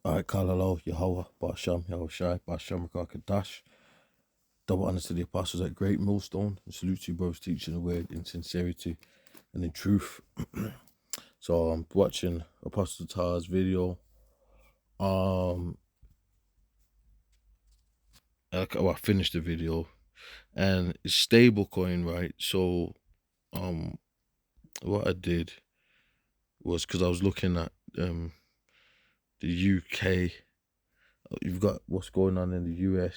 Alright, Kalalo, Yahweh, Basham, Yahushai, Basham, Kadash. Double honor to the apostles at Great Millstone. And salute to you, brothers, teaching the word in sincerity and in truth. So I'm watching Apostle Tar's video. I finished the video, and it's Stablecoin, right? So, what I did was, because I was looking at the UK. You've got what's going on in the US.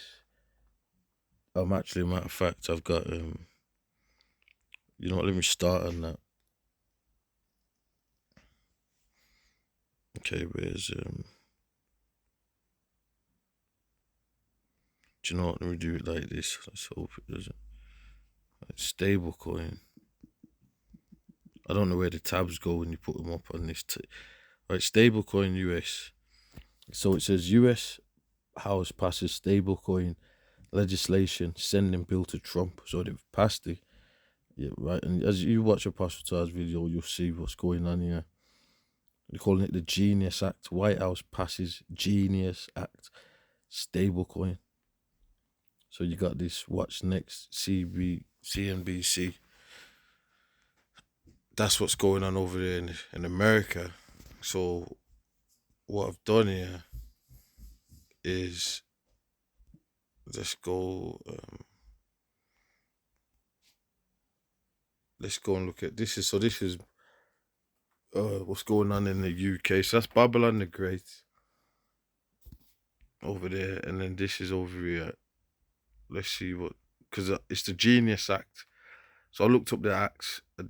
Actually, matter of fact, I've got you know what? Let me start on that. Okay, where's do you know what? Let me do it like this. Let's hope it doesn't. Stablecoin. I don't know where the tabs go when you put them up on this. Right, Stablecoin US. So it says US House passes Stablecoin legislation, sending bill to Trump. So they've passed it. Yeah, right. And as you watch Apostle Tar's video, you'll see what's going on here. They're calling it the Genius Act. White House passes Genius Act, Stablecoin. So you got this Watch Next, CNBC. That's what's going on over there in America. So what I've done here is, let's go and look at this. This is what's going on in the UK. So that's Babylon the Great over there, and then this is over here. Let's see what, because it's the Genius Act. So I looked up the acts. I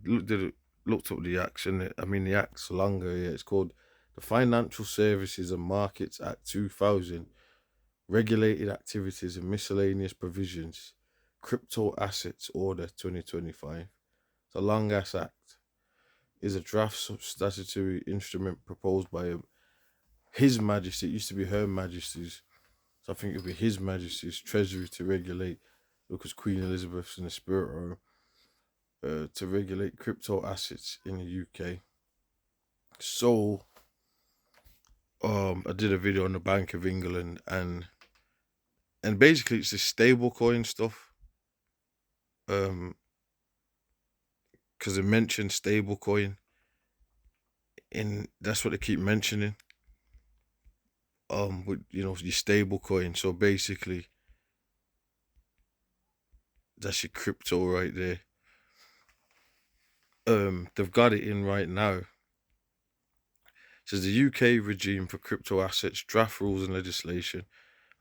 looked up the acts, and the act's longer. Yeah, it's called the Financial Services and Markets Act 2000, Regulated Activities and Miscellaneous Provisions, Crypto Assets Order 2025. It's a long ass act. Is a draft statutory instrument proposed by His Majesty. It used to be Her Majesty's, so I think it'll be His Majesty's Treasury to regulate, because Queen Elizabeth's in the spirit room. To regulate crypto assets in the UK. So, I did a video on the Bank of England, and basically it's the stablecoin stuff. Because they mentioned stablecoin, and that's what they keep mentioning. With your stablecoin. So basically, that's your crypto right there. They've got it in right now. It says the UK regime for crypto assets, draft rules and legislation.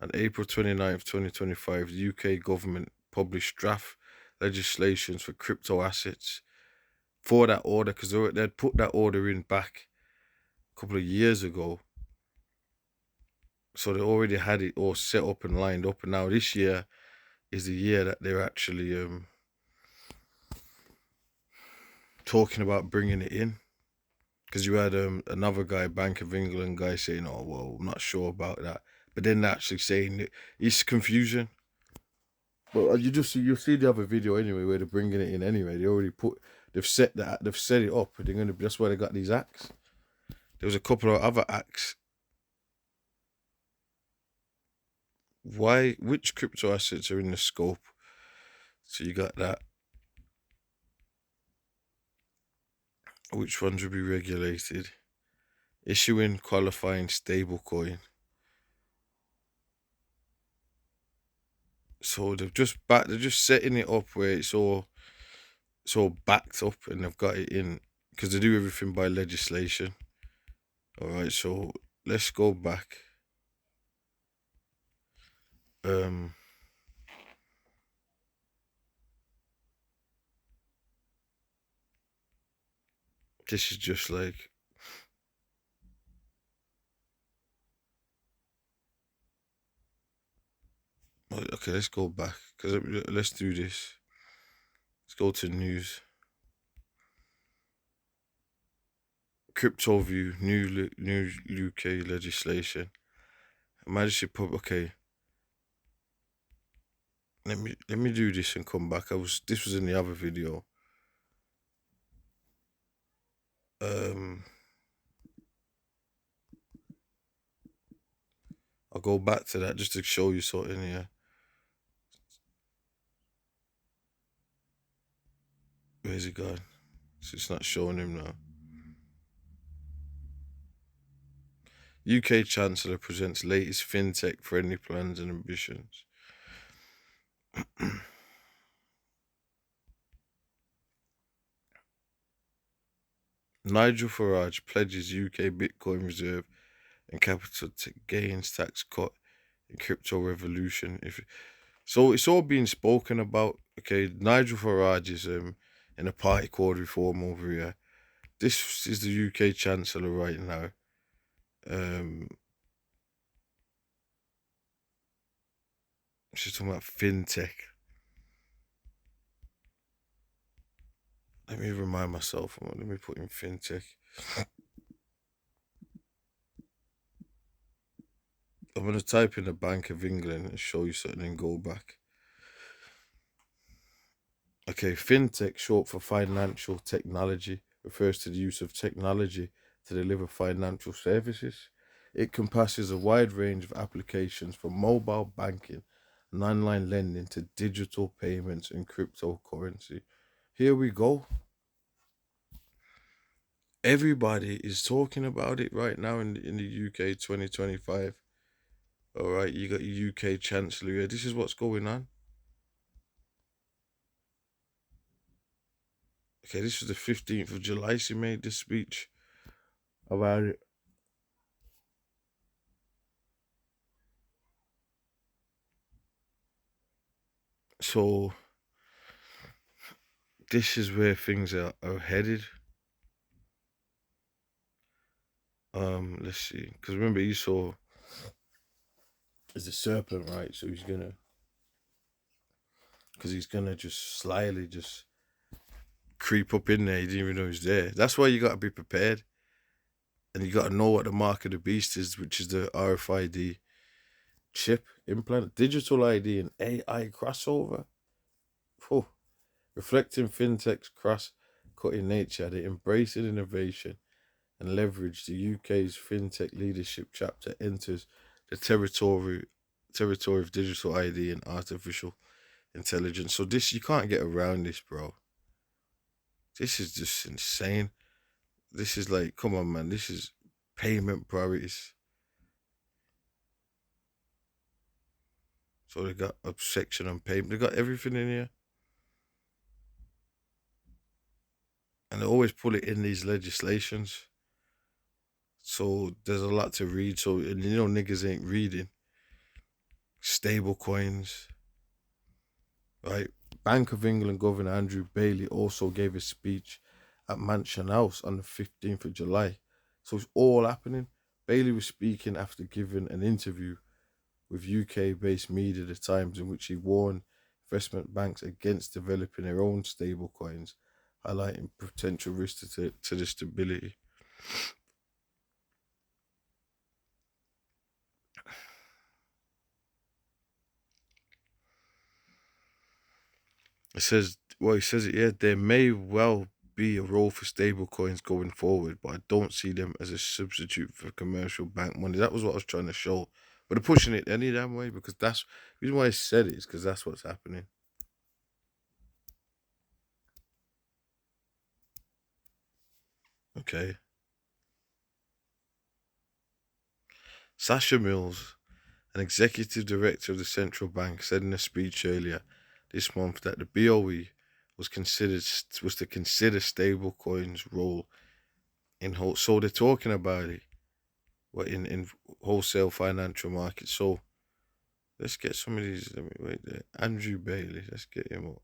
On April 29th, 2025, the UK government published draft legislations for crypto assets for that order, because they'd put that order in back a couple of years ago. So they already had it all set up and lined up, and now this year is the year that they're actually talking about bringing it in. Because you had another guy, Bank of England guy, saying, "Oh well, I'm not sure about that," but then actually saying it. It's confusion. But you'll see the other video anyway where they're bringing it in anyway. They've set it up. That's why they got these acts. There was a couple of other acts. Which crypto assets are in the scope? So you got that. Which ones will be regulated? Issuing qualifying stablecoin. So they're just setting it up where it's all backed up, and they've got it in, because they do everything by legislation. All right, so let's go back. This is just like, okay, let's go back, because let's do this. Let's go to news. Crypto view, new UK legislation. Majesty pub. Okay. Let me do this and come back. This was in the other video. I'll go back to that just to show you something here. Where's he gone? So it's not showing him now. UK Chancellor presents latest fintech friendly plans and ambitions. Nigel Farage pledges UK Bitcoin reserve and capital gains tax cut in crypto revolution. So, it's all being spoken about. Okay, Nigel Farage is in a party called Reform over here. This is the UK Chancellor right now. Um, she's talking about fintech. Let me remind myself. Let me put in fintech. I'm gonna type in the Bank of England and show you something and go back. Okay, fintech, short for financial technology, refers to the use of technology to deliver financial services. It compasses a wide range of applications from mobile banking and online lending to digital payments and cryptocurrency. Here we go. Everybody is talking about it right now in the UK 2025. All right, you got your UK Chancellor here. This is what's going on. Okay, this was the 15th of July. She made this speech about it. So this is where things are headed. Let's see. Because remember, Esau is a serpent, right? So he's gonna just slyly just creep up in there. He didn't even know he's there. That's why you gotta be prepared. And you gotta know what the mark of the beast is, which is the RFID chip implant, digital ID, and AI crossover. Oh, reflecting fintech's cross-cutting nature, they embracing innovation and leverage the UK's fintech leadership chapter enters the territory of digital ID and artificial intelligence. So this you can't get around this, bro. This is just insane. This is like, come on, man. This is payment priorities. So they got a section on payment. They got everything in here, and they always put it in these legislations. So there's a lot to read. So and niggas ain't reading. Stable coins, right? Bank of England Governor Andrew Bailey also gave a speech at Mansion House on the 15th of July. So it's all happening. Bailey was speaking after giving an interview with UK-based media The Times in which he warned investment banks against developing their own stablecoins, highlighting potential risks to the stability. He says it, yeah, there may well be a role for stablecoins going forward, but I don't see them as a substitute for commercial bank money. That was what I was trying to show. But they're pushing it any damn way because that's the reason why I said it is because that's what's happening. Okay. Sasha Mills, an executive director of the central bank, said in a speech earlier this month that the BOE was to consider stablecoins' role in so they're talking about it, what in wholesale financial markets. So let's get some of these. Let me wait there. Andrew Bailey. Let's get him up.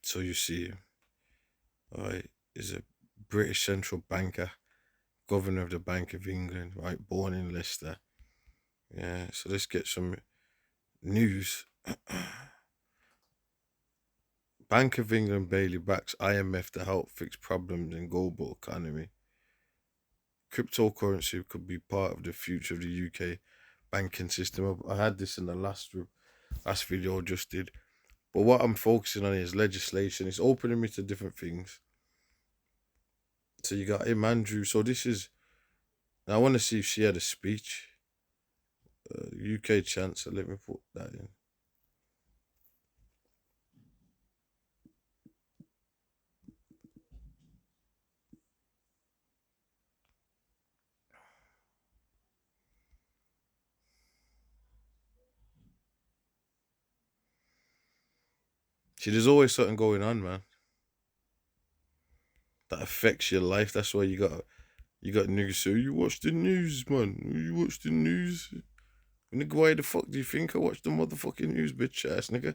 So you see him. All right, is a British central banker, governor of the Bank of England. Right, born in Leicester. Yeah. So let's get some news. Bank of England Bailey backs IMF to help fix problems in global economy. Cryptocurrency could be part of the future of the UK banking system. I had this in the last video I just did. But what I'm focusing on is legislation. It's opening me to different things. So you got him, Andrew. So this is. I want to see if she had a speech. UK Chancellor. Let me put that in. See, there's always something going on, man. That affects your life. That's why you got niggas say, you watch the news, man. You watch the news. Nigga, why the fuck do you think I watch the motherfucking news, bitch ass nigga?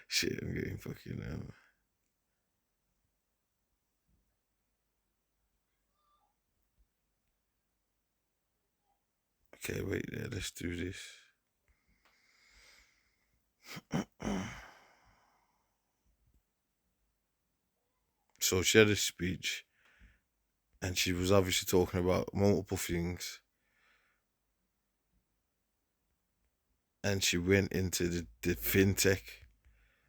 Shit, I'm getting fucking Okay, wait there, let's do this. So she had a speech and she was obviously talking about multiple things. And she went into the fintech,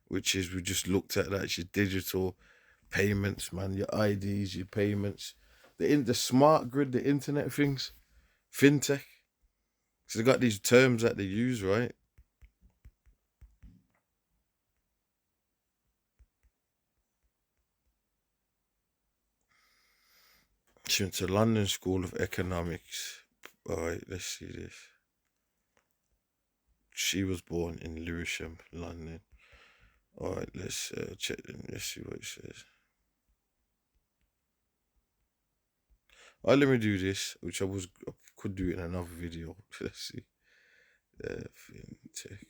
which is we just looked at that. She's digital payments, man, your IDs, your payments, the smart grid, the internet things, fintech. So they got these terms that they use, right? She went to London School of Economics. All right, let's see this. She was born in Lewisham, London. All right, let's check. Let's see what it says. All right, let me do this, which I could do in another video. Let's see. Fintech.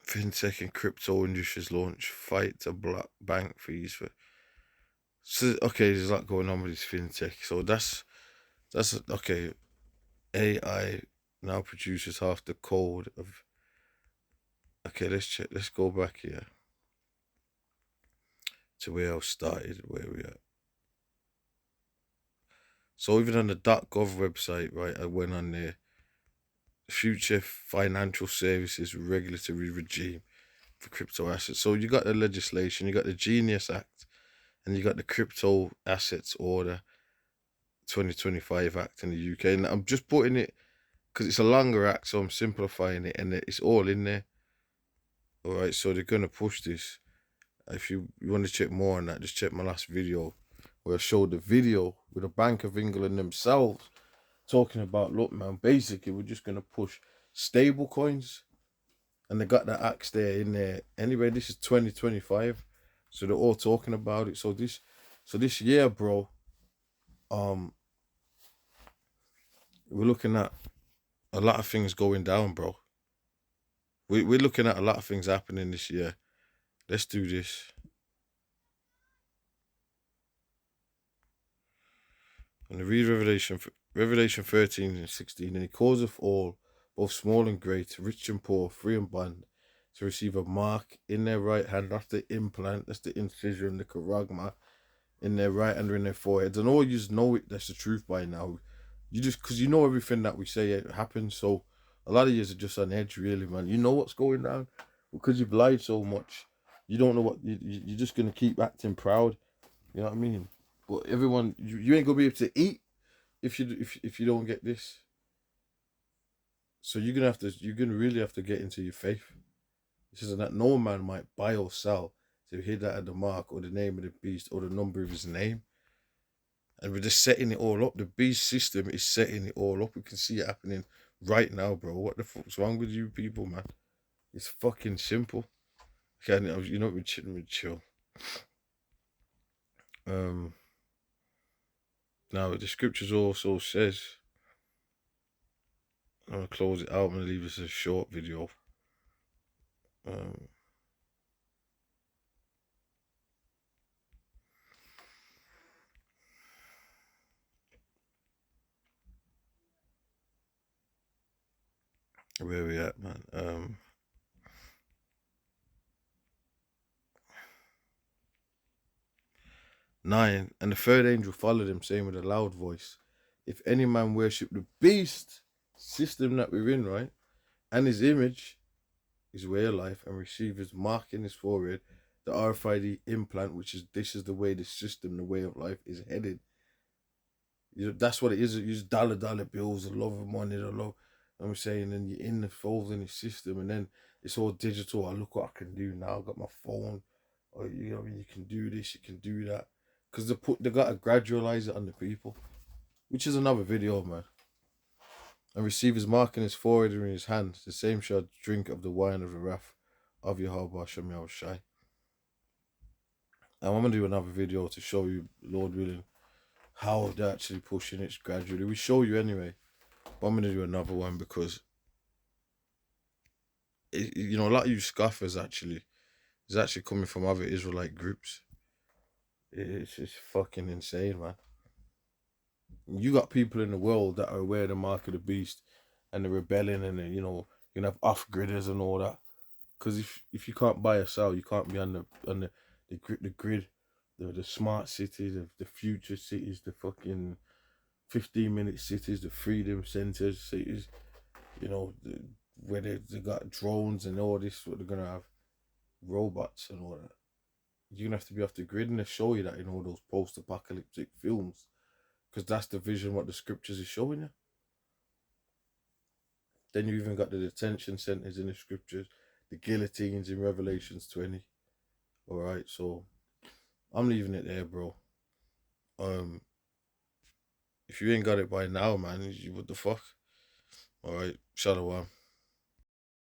Fintech and crypto industries launch fight to block bank fees for. So okay, there's a lot going on with this fintech. So that's okay. AI now produces half the code of. Okay, let's check. Let's go back here to where I started. Where we at? So even on the .gov website, right? I went on there. Future financial services regulatory regime for crypto assets. So you got the legislation, you got the Genius Act, and you got the Crypto Assets Order 2025 Act in the UK. And I'm just putting it because it's a longer act, so I'm simplifying it, and it's all in there. All right, so they're gonna push this. If you want to check more on that, just check my last video where I showed the video with the Bank of England themselves talking about, look, man, basically we're just gonna push stable coins, and they got the acts there in there. Anyway, this is 2025, so they're all talking about it. So this year, bro, um, we're looking at a lot of things going down, bro. We're looking at a lot of things happening this year. Let's do this. And the read Revelation 13 and 16, and he causeth all, both small and great, rich and poor, free and bond, to receive a mark in their right hand. That's the implant, that's the incision, the charagma, in their right hand or in their foreheads. And all you just know it, that's the truth by now. You just, because you know everything that we say it happens. So a lot of you are just on edge, really, man. You know what's going down because you've lied so much. You don't know what, you're just going to keep acting proud. You know what I mean? But everyone, you ain't gonna be able to eat if you don't get this. So you're gonna really have to get into your faith. It says that no man might buy or sell to hit that at the mark or the name of the beast or the number of his name. And we're just setting it all up. The beast system is setting it all up. We can see it happening right now, bro. What the fuck's wrong with you people, man? It's fucking simple. Okay, you know, we chill. Um, Now the scriptures also says, I'm gonna close it out. I'm gonna leave this as a short video. Um, Where we at, man? 9. And the third angel followed him, saying with a loud voice, if any man worship the beast system that we're in, right, and his image, his way of life, and receive his mark in his forehead, the RFID implant, which is this is the way the system, the way of life is headed. That's what it is. You use dollar bills, the love of money, the love. I'm saying, and you're involved in the system, and then it's all digital. I look what I can do now. I got my phone, or you can do this, you can do that, because they got to gradualize it on the people, which is another video, man. And receive his mark in his forehead and in his hand. The same shall drink of the wine of the wrath of Yahweh Hashem Yahushai. And I'm gonna do another video to show you, Lord willing, how they're actually pushing it gradually. We show you anyway, but I'm gonna do another one because a lot of you scoffers actually is actually coming from other Israelite groups. It's just fucking insane, man. You got people in the world that are aware of the mark of the beast and the rebelling, and you can have off gridders and all that. Because if you can't buy or sell, you can't be on the grid, the smart cities, the future cities, the fucking 15-minute cities, the freedom centers cities. Where they got drones and all this. What they're gonna have robots and all that. You're gonna have to be off the grid, and they show you that in all those post-apocalyptic films, because that's the vision what the scriptures is showing you. Then you even got the detention centers in the scriptures, the guillotines in Revelations 20. All right, so I'm leaving it there, bro. If you ain't got it by now, man, what the fuck? All right, Shalom.